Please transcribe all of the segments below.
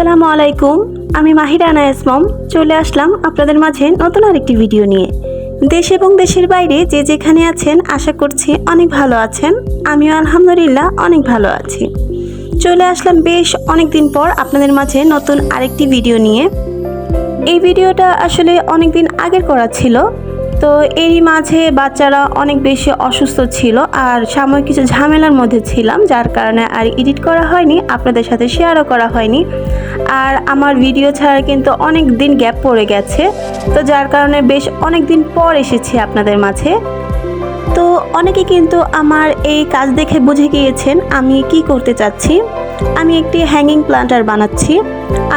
আসসালামু আলাইকুম। আমি মাহিরা আনায়াস মম চলে আসলাম আপনাদের মাঝে নতুন আরেকটি ভিডিও নিয়ে। দেশ এবং দেশের বাইরে যে যেখানে আছেন আশা করছি অনেক ভালো আছেন। আমিও আলহামদুলিল্লাহ অনেক ভালো আছি। চলে আসলাম বেশ অনেক দিন পর আপনাদের মাঝে নতুন আরেকটি ভিডিও নিয়ে। এই ভিডিওটা আসলে অনেক দিন আগের করা ছিল, তো এরই মাঝে বাচ্চারা অনেক বেশি অসুস্থ ছিল আর সাময়িক কিছু ঝামেলার মধ্যে ছিলাম, যার কারণে আর এডিট করা হয়নি, আপনাদের সাথে শেয়ারও করা হয়নি। আর আমার ভিডিও ছাড়া কিন্তু অনেক দিন গ্যাপ পড়ে গেছে, তো যার কারণে বেশ অনেক দিন পর এসেছি আপনাদের মাঝে। তো অনেকে কিন্তু আমার এই কাজ দেখে বুঝে গিয়েছেন আমি কি করতে চাচ্ছি। আমি একটি হ্যাঙ্গিং প্ল্যান্টার বানাচ্ছি,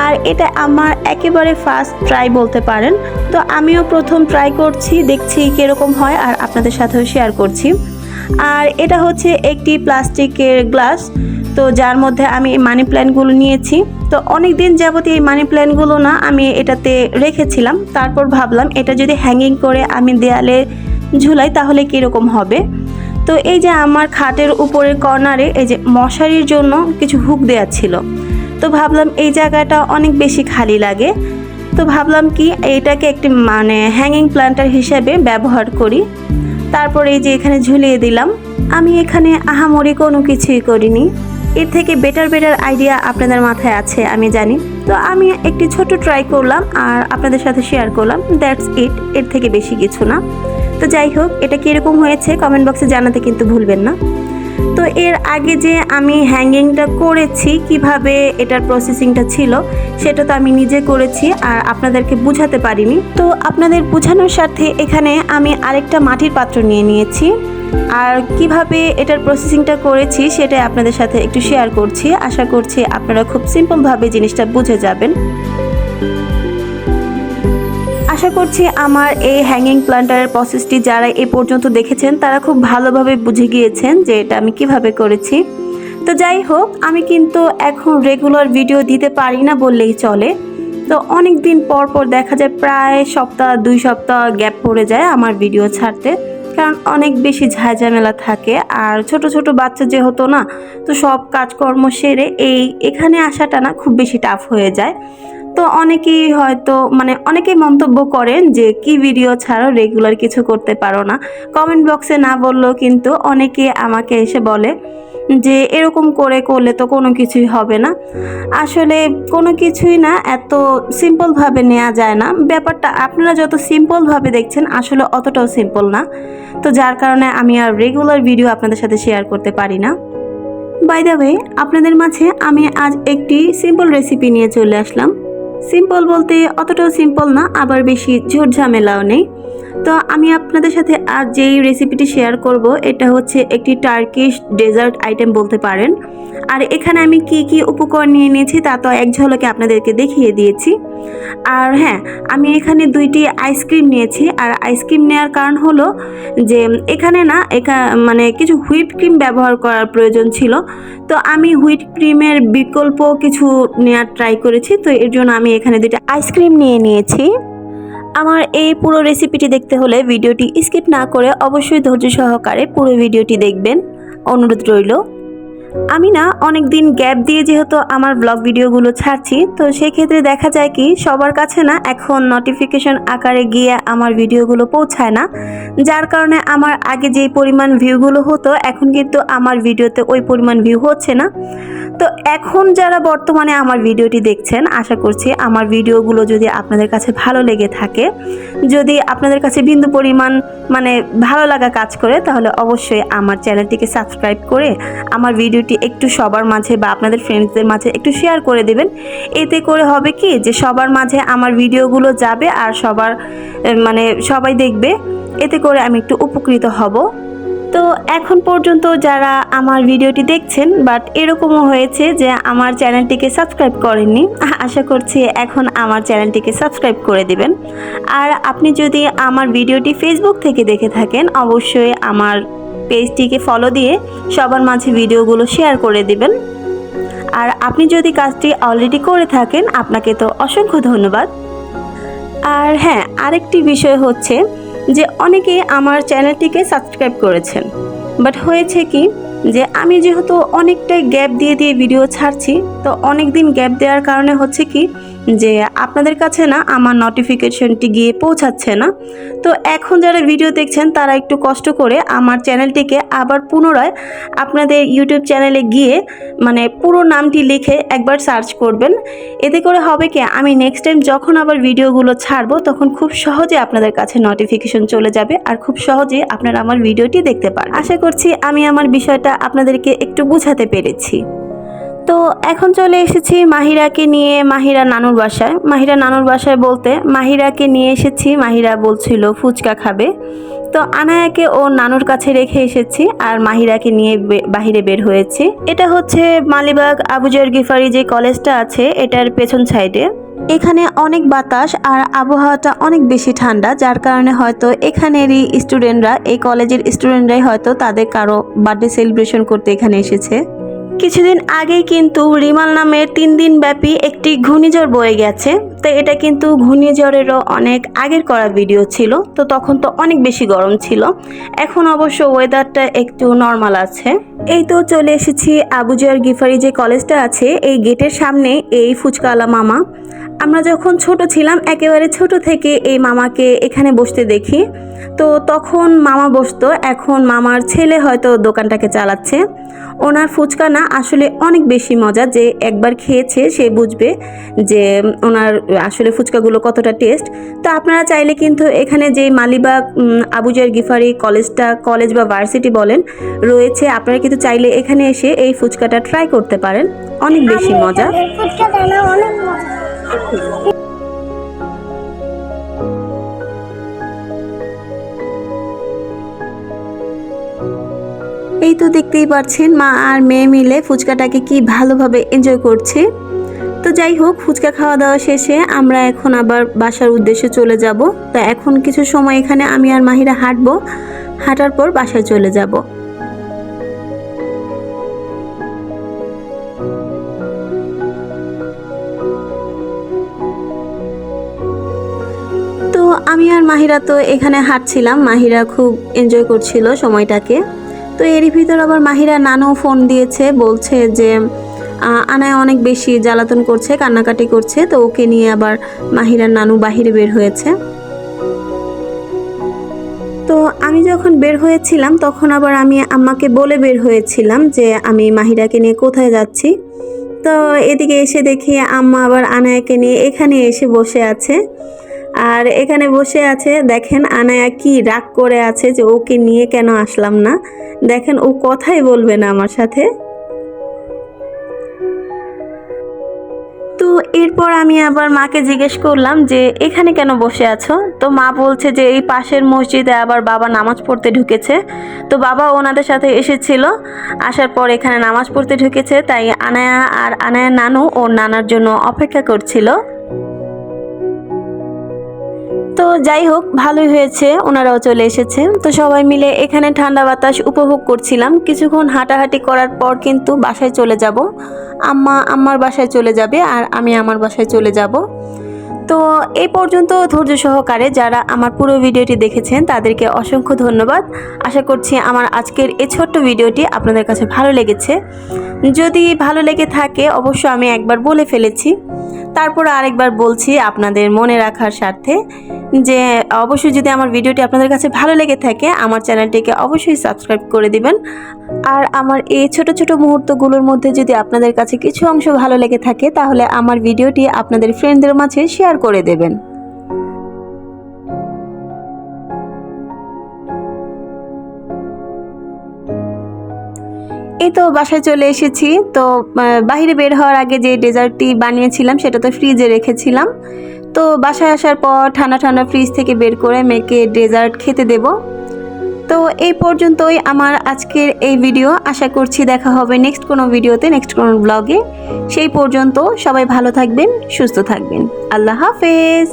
আর এটা আমার একেবারে ফার্স্ট ট্রাই বলতে পারেন। তো আমিও প্রথম ট্রাই করছি, দেখছি কীরকম হয় আর আপনাদের সাথেও শেয়ার করছি। আর এটা হচ্ছে একটি প্লাস্টিকের গ্লাস, তো যার মধ্যে আমি মানি প্ল্যান্টগুলো নিয়েছি। তো অনেক দিন যাবত এই মানি প্ল্যান্টগুলো না আমি এটাতে রেখেছিলাম, তারপর ভাবলাম এটা যদি হ্যাঙ্গিং করে আমি দেয়ালে ঝুলাই তাহলে কীরকম হবে। তো এই যে আমার খাটের উপরের কর্নারে এই যে মশারির জন্য কিছু হুক দেওয়া ছিল, তো ভাবলাম এই জায়গাটা অনেক বেশি খালি লাগে, তো ভাবলাম কি এইটাকে একটি হ্যাঙ্গিং প্ল্যান্টার হিসেবে ব্যবহার করি। তারপর এই যে এখানে ঝুলিয়ে দিলাম। আমি এখানে আহামরি কোনো কিছুই করিনি, এর থেকে বেটার আইডিয়া আপনাদের মাথায় আছে আমি জানি। তো আমি একটি ছোট ট্রাই করলাম আর আপনাদের সাথে শেয়ার করলাম, দ্যাটস ইট, এর থেকে বেশি কিছু না। তো যাই হোক, এটা কীরকম হয়েছে কমেন্ট বক্সে জানাতে কিন্তু ভুলবেন না। তো এর আগে যে আমি হ্যাঙ্গিংটা করেছি, কিভাবে এটার প্রসেসিংটা ছিল সেটা তো আমি নিজে করেছি আর আপনাদেরকে বুঝাতে পারিনি। তো আপনাদের বোঝানোর সাথে এখানে আমি আরেকটা মাটির পাত্র নিয়ে নিয়েছি, আর কিভাবে এটার প্রসেসিংটা করেছি সেটাই আপনাদের সাথে একটু শেয়ার করছি। আশা করছি আপনারা খুব সিম্পলভাবে জিনিসটা বুঝে যাবেন। আশা করছি আমার এই হ্যাঙ্গিং প্ল্যান্টারের প্রসেসটি যারা এ পর্যন্ত দেখেছেন তারা খুব ভালোভাবে বুঝে গিয়েছেন যে এটা আমি কিভাবে করেছি। তো যাই হোক, আমি কিন্তু এখন রেগুলার ভিডিও দিতে পারি না বললেই চলে। তো অনেক দিন পর দেখা যায়, প্রায় সপ্তাহ 2 সপ্তাহ গ্যাপ পড়ে যায় আমার ভিডিও ছাড়তে, কারণ অনেক বেশি ঝামেলা থাকে। আর ছোট ছোট বাচ্চা যেহেতু না, তো সব কাজকর্ম সেরে এখানে আসাটা না খুব বেশি টাফ হয়ে যায়। তো অনেকেই হয়তো অনেকেই মন্তব্য করেন যে কি ভিডিও ছাড়ো, রেগুলার কিছু করতে পারো না। কমেন্ট বক্সে না বললেও কিন্তু অনেকে আমাকে এসে বলে যে এরকম করলে তো কোনো কিছুই হবে না। আসলে কোনো কিছুই না এত সিম্পলভাবে নেওয়া যায় না। ব্যাপারটা আপনারা যত সিম্পলভাবে দেখছেন আসলে অতটাও সিম্পল না। তো যার কারণে আমি আর রেগুলার ভিডিও আপনাদের সাথে শেয়ার করতে পারি না। বাই দ্য ওয়ে, আপনাদের মাঝে আমি আজ একটি সিম্পল রেসিপি নিয়ে চলে আসলাম। সিম্পল বলতে অতটাও সিম্পল না, আবার বেশি ঝুট ঝামেলাও নেই। তো আমি আপনাদের সাথে আজ যেই রেসিপিটি শেয়ার করব এটা হচ্ছে একটি টার্কিশ ডেজার্ট আইটেম বলতে পারেন। আর এখানে আমি কি কি উপকরণ নিয়ে নিয়েছি তা তো এক ঝলকে আপনাদেরকে দেখিয়ে দিয়েছি। আর হ্যাঁ, আমি এখানে 2টি আইসক্রিম নিয়েছি। আর আইসক্রিম নেওয়ার কারণ হলো যে এখানে না কিছু হুইপ ক্রিম ব্যবহার করার প্রয়োজন ছিল, তো আমি হুইপ ক্রিমের বিকল্প কিছু নেওয়ার ট্রাই করেছি। তো এর জন্য আমি এখানে 2টা আইসক্রিম নিয়ে নিয়েছি। আমার এই পুরো রেসিপিটি দেখতে হলে ভিডিওটি স্কিপ না করে অবশ্যই ধৈর্য সহকারে পুরো ভিডিওটি দেখবেন, অনুরোধ রইল। আমি না অনেক দিন গ্যাপ দিয়ে যেহেতু আমার ব্লগ ভিডিওগুলো ছাড়ছি, তো সেক্ষেত্রে দেখা যায় কি সবার কাছে না এখন নোটিফিকেশন আকারে গিয়ে আমার ভিডিওগুলো পৌঁছায় না, যার কারণে আমার আগে যেই পরিমাণ ভিউগুলো হতো এখন কিন্তু আমার ভিডিওতে ওই পরিমাণ ভিউ হচ্ছে না। তো এখন যারা বর্তমানে আমার ভিডিওটি দেখছেন, আশা করছি আমার ভিডিওগুলো যদি আপনাদের কাছে ভালো লেগে থাকে, যদি আপনাদের কাছে বিন্দু পরিমাণ ভালো লাগা কাজ করে, তাহলে অবশ্যই আমার চ্যানেলটিকে সাবস্ক্রাইব করে আমার ভিডিওটি একটু সবার মাঝে বা আপনাদের ফ্রেন্ডসদের মাঝে একটু শেয়ার করে দেবেন। এতে করে হবে কি যে সবার মাঝে আমার ভিডিওগুলো যাবে আর সবাই দেখবে, এতে করে আমি একটু উপকৃত হব। তো এখন পর্যন্ত যারা আমার ভিডিওটি দেখছেন বাট এরকমও হয়েছে যে আমার চ্যানেলটিকে সাবস্ক্রাইব করেননি, আশা করছি এখন আমার চ্যানেলটিকে সাবস্ক্রাইব করে দিবেন। আর আপনি যদি আমার ভিডিওটি ফেসবুক থেকে দেখে থাকেন, অবশ্যই আমার পেজটিকে ফলো দিয়ে সবার মাঝে ভিডিওগুলো শেয়ার করে দিবেন। আর আপনি যদি কাজটি অলরেডি করে থাকেন, আপনাকে তো অসংখ্য ধন্যবাদ। আর হ্যাঁ, আরেকটি বিষয় হচ্ছে যে অনেকে আমার চ্যানেলটিকে সাবস্ক্রাইব করেছেন, বাট হয়েছে কি যে আমি যেহেতু অনেকটাই গ্যাপ দিয়ে দিয়ে ভিডিও ছাড়ছি, তো অনেক দিন গ্যাপ দেওয়ার কারণে হচ্ছে কি যে আপনাদের কাছে না আমার নোটিফিকেশনটি গিয়ে পৌঁছাচ্ছে না। তো এখন যারা ভিডিও দেখছেন তারা একটু কষ্ট করে আমার চ্যানেলটিকে আবার পুনরায় আপনাদের ইউটিউব চ্যানেলে গিয়ে মানে পুরো নামটি লিখে একবার সার্চ করবেন। এতে করে হবে কি আমি নেক্সট টাইম যখন আবার ভিডিওগুলো ছাড়বো তখন খুব সহজে আপনাদের কাছে নোটিফিকেশন চলে যাবে আর খুব সহজে আপনারা আমার ভিডিওটি দেখতে পারবেন। আশা করছি আমি আমার বিষয়টা আপনাদেরকে একটু বোঝাতে পেরেছি। তো এখন চলে এসেছি মাহিরাকে নিয়ে মাহিরা নানুর বাসায়। মাহিরা নানুর বাসায় বলতে মাহিরাকে নিয়ে এসেছি, মাহিরা বলছিল ফুচকা খাবে। তো আনায়াকে ও নানুর কাছে রেখে এসেছি আর মাহিরাকে নিয়ে বাহিরে বের হয়েছি। এটা হচ্ছে মালিবাগ আবু জর গিফারি যে কলেজটা আছে এটার পেছন সাইডে। এখানে অনেক বাতাস আর আবহাওয়াটা অনেক বেশি ঠান্ডা, যার কারণে হয়তো এখানেরই স্টুডেন্টরা, এই কলেজের স্টুডেন্টরাই হয়তো তাদের কারো বার্থডে সেলিব্রেশন করতে এখানে এসেছে। কিছুদিন আগেই কিন্তু রিমাল নামের 3 দিন ব্যাপী একটি ঘূর্ণিঝড় বয়ে গেছে। তো এটা কিন্তু ঘূর্ণিঝড়েরও অনেক আগের করা ভিডিও ছিল, তো তখন তো অনেক বেশি গরম ছিল। এখন অবশ্য ওয়েদারটা একটু নর্মাল আছে। এই তো চলে এসেছি আবু জর গিফারি যে কলেজটা আছে এই গেটের সামনে এই ফুচকাওয়ালা মামা। আমরা যখন ছোট ছিলাম একেবারে ছোট থেকে এই মামাকে এখানে বসতে দেখি। তো তখন মামা বসতো, এখন মামার ছেলে হয়তো দোকানটাকে চালাচ্ছে। ওনার ফুচকা না আসলে অনেক বেশি মজা, যে একবার খেয়েছে সে বুঝবে যে ওনার আসলে ফুচকাগুলো কতটা টেস্ট। তো আপনারা চাইলে কিন্তু এখানে যে মালিবাগ আবু জর গিফারি কলেজটা, কলেজ বা ভার্সিটি বলেন, রয়েছে, আপনারা কিন্তু চাইলে এখানে এসে এই ফুচকাটা ট্রাই করতে পারেন, অনেক বেশি মজা। এই তো দেখতেই পাচ্ছেন মা আর মেয়ে মিলে ফুচকাটাকে কি ভালোভাবে এনজয় করছে। তো যাই হোক, ফুচকা খাওয়া দাওয়া শেষে আমরা এখন আবার বাসার উদ্দেশ্যে চলে যাব। তো এখন কিছু সময় এখানে আমি আর মাহিরা হাঁটবো, হাঁটার পর বাসায় চলে যাব। তো আমি আর মাহিরা তো এখানে হাঁটছিলাম, মাহিরা খুব এনজয় করছিল সময়টাকে। তো এরই ভিতর আবার মাহিরা নানু ফোন দিয়েছে, বলছে যে আনায় অনেক বেশি জ্বালাতন করছে, কান্নাকাটি করছে। তো ওকে নিয়ে আবার মাহিরার নানু বাহিরে বের হয়েছে। তো আমি যখন বের হয়েছিলাম তখন আবার আমি আম্মাকে বলে বের হয়েছিলাম যে আমি মাহিরাকে নিয়ে কোথায় যাচ্ছি। তো এদিকে এসে দেখি আম্মা আবার আনায়াকে নিয়ে এখানে এসে বসে আছে। আর এখানে বসে আছে, দেখেন আনায়া কি রাগ করে আছে যে ওকে নিয়ে কেন আসলাম না। দেখেন ও কথাই বলবে না আমার সাথে। তো এরপর আমি আবার মাকে জিজ্ঞেস করলাম যে এখানে কেন বসে আছো। তো মা বলছে যে এই পাশের মসজিদে আবার বাবা নামাজ পড়তে ঢুকেছে। তো বাবা ওনাদের সাথে এসেছিল, আসার পর এখানে নামাজ পড়তে ঢুকেছে, তাই আনায়া আর আনায়া নানু ওর নানার জন্য অপেক্ষা করছিল। তো যাই হোক, ভালোই হয়েছে ওনারাও চলে এসেছে। তো সবাই মিলে এখানে ঠান্ডা বাতাস উপভোগ করছিলাম। কিছুক্ষণ হাঁটাহাঁটি করার পর কিন্তু বাসায় চলে যাব। আম্মা আম্মার বাসায় চলে যাবে আর আমি আমার বাসায় চলে যাব। তো এই পর্যন্ত ধৈর্য সহকারে যারা আমার পুরো ভিডিওটি দেখেছেন তাদেরকে অসংখ্য ধন্যবাদ। আশা করছি আমার আজকের এই ছোট্ট ভিডিওটি আপনাদের কাছে ভালো লেগেছে। যদি ভালো লেগে থাকে অবশ্য আমি একবার বলে ফেলেছি, তারপর আরেকবার বলছি আপনাদের মনে রাখার স্বার্থে, যে অবশ্যই যদি আমার ভিডিওটি আপনাদের কাছে ভালো লেগে থাকে আমার চ্যানেলটিকে অবশ্যই সাবস্ক্রাইব করে দিবেন। আর আমার এই ছোট ছোট মুহূর্তগুলোর মধ্যে যদি আপনাদের কাছে কিছু অংশ ভালো লেগে থাকে তাহলে আমার ভিডিওটি আপনাদের ফ্রেন্ডদের মাঝে শেয়ার করে দেবেন। এই তো বাসায় চলে এসেছি। তো বাইরে বের হওয়ার আগে যে ডেজার্টটি বানিয়েছিলাম সেটা তো ফ্রিজে রেখেছিলাম। তো বাসায় আসার পর ঠান্ডা ঠান্ডা ফ্রিজ থেকে বের করে মেয়েকে ডেজার্ট খেতে দেব। তো এই পর্যন্তই আমার আজকের এই ভিডিও। আশা করছি দেখা হবে নেক্সট কোনো ভিডিওতে, নেক্সট কোনো ব্লগে। সেই পর্যন্ত সবাই ভালো থাকবেন, সুস্থ থাকবেন। আল্লাহ হাফেজ।